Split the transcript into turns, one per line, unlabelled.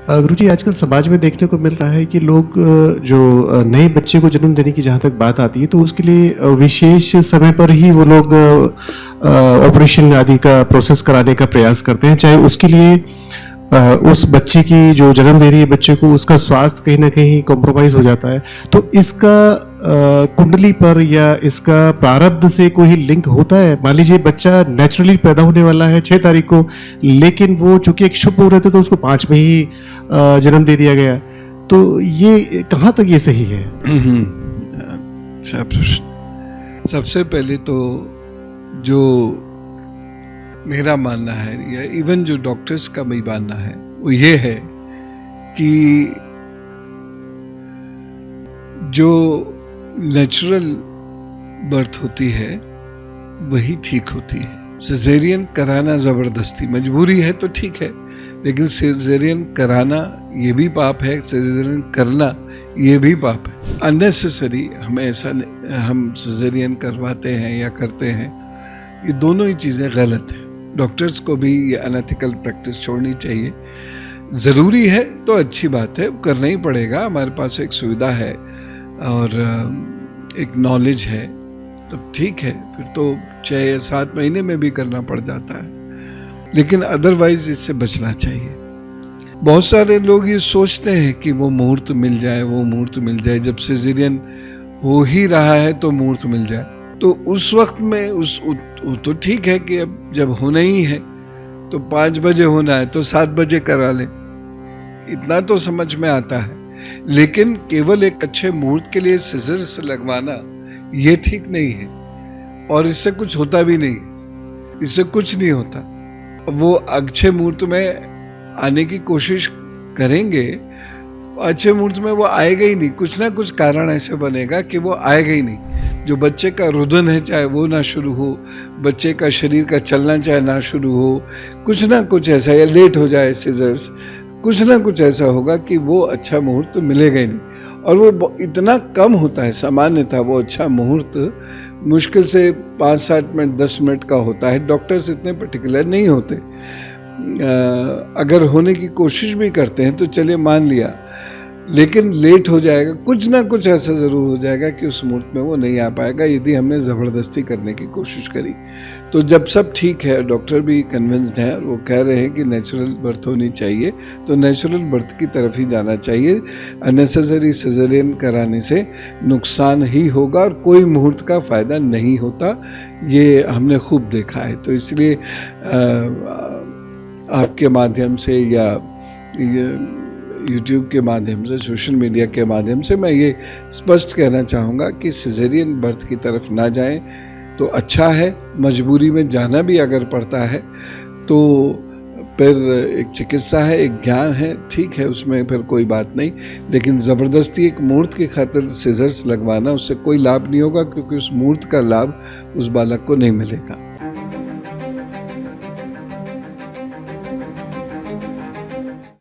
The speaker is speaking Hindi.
गुरुजी, आजकल समाज में देखने को मिल रहा है कि लोग जो नए बच्चे को जन्म देने की जहाँ तक बात आती है तो उसके लिए विशेष समय पर ही वो लोग ऑपरेशन आदि का प्रोसेस कराने का प्रयास करते हैं, चाहे उसके लिए उस बच्चे की जो जन्म दे रही है बच्चे को उसका स्वास्थ्य कहीं ना कहीं कॉम्प्रोमाइज हो जाता है। तो इसका कुंडली पर या इसका प्रारब्ध से कोई लिंक होता है? मान लीजिए बच्चा नेचुरली पैदा होने वाला है 6 तारीख को, लेकिन वो चूंकि एक शुभ मुहूर्त है तो उसको 5 में ही जन्म दे दिया गया, तो ये कहाँ तक ये सही है?
अच्छा प्रश्न। सबसे पहले तो जो मेरा मानना है या इवन जो डॉक्टर्स का भी मानना है वो ये है कि जो नेचुरल बर्थ होती है वही ठीक होती है। सिजेरियन कराना जबरदस्ती मजबूरी है तो ठीक है, लेकिन सिजेरियन कराना ये भी पाप है, सिजेरियन करना ये भी पाप है। अननेसेसरी हम सिजेरियन करवाते हैं या करते हैं, ये दोनों ही चीज़ें गलत है। डॉक्टर्स को भी ये अनएथिकल प्रैक्टिस छोड़नी चाहिए। ज़रूरी है तो अच्छी बात है, करना ही पड़ेगा। हमारे पास एक सुविधा है और एक नॉलेज है तो ठीक है, फिर तो 6 या 7 महीने में भी करना पड़ जाता है, लेकिन अदरवाइज इससे बचना चाहिए। बहुत सारे लोग ये सोचते हैं कि वो मुहूर्त मिल जाए, वो मुहूर्त मिल जाए, जब सिजेरियन हो ही रहा है तो मुहूर्त मिल जाए। तो उस वक्त में तो ठीक है कि अब जब होना ही है तो 5 बजे होना है तो 7 बजे करा लें, इतना तो समझ में आता है। लेकिन केवल एक अच्छे मुहूर्त के लिए सिजर्स लगवाना ये ठीक नहीं है, और इससे कुछ होता भी नहीं, इससे कुछ नहीं होता। वो अच्छे मुहूर्त में आने की कोशिश करेंगे, अच्छे मुहूर्त में वो आएगा ही नहीं। कुछ ना कुछ कारण ऐसे बनेगा कि वो आएगा ही नहीं। जो बच्चे का रुदन है चाहे वो ना शुरू हो, बच्चे का शरीर का चलना चाहे ना शुरू हो, कुछ ना कुछ ऐसा, या लेट हो जाए सिजर्स, कुछ ना कुछ ऐसा होगा कि वो अच्छा मुहूर्त मिलेगा ही नहीं। और वो इतना कम होता है, सामान्यतः वो अच्छा मुहूर्त मुश्किल से 5-7 मिनट 10 मिनट का होता है। डॉक्टर्स इतने पर्टिकुलर नहीं होते। अगर होने की कोशिश भी करते हैं तो चलिए मान लिया, लेकिन लेट हो जाएगा, कुछ ना कुछ ऐसा ज़रूर हो जाएगा कि उस मुहूर्त में वो नहीं आ पाएगा यदि हमने ज़बरदस्ती करने की कोशिश करी। तो जब सब ठीक है, डॉक्टर भी कन्विंस्ड हैं और वो कह रहे हैं कि नेचुरल बर्थ होनी चाहिए, तो नेचुरल बर्थ की तरफ ही जाना चाहिए। अननेसेसरी सिजेरियन कराने से नुकसान ही होगा और कोई मुहूर्त का फ़ायदा नहीं होता, ये हमने खूब देखा है। तो इसलिए आपके माध्यम से या यूट्यूब के माध्यम से, सोशल मीडिया के माध्यम से मैं ये स्पष्ट कहना चाहूँगा कि सिजेरियन बर्थ की तरफ ना जाएं तो अच्छा है। मजबूरी में जाना भी अगर पड़ता है तो फिर एक चिकित्सा है, एक ज्ञान है, ठीक है, उसमें फिर कोई बात नहीं। लेकिन ज़बरदस्ती एक मुहूर्त की खातिर सिजर्स लगवाना, उससे कोई लाभ नहीं होगा, क्योंकि उस मुहूर्त का लाभ उस बालक को नहीं मिलेगा।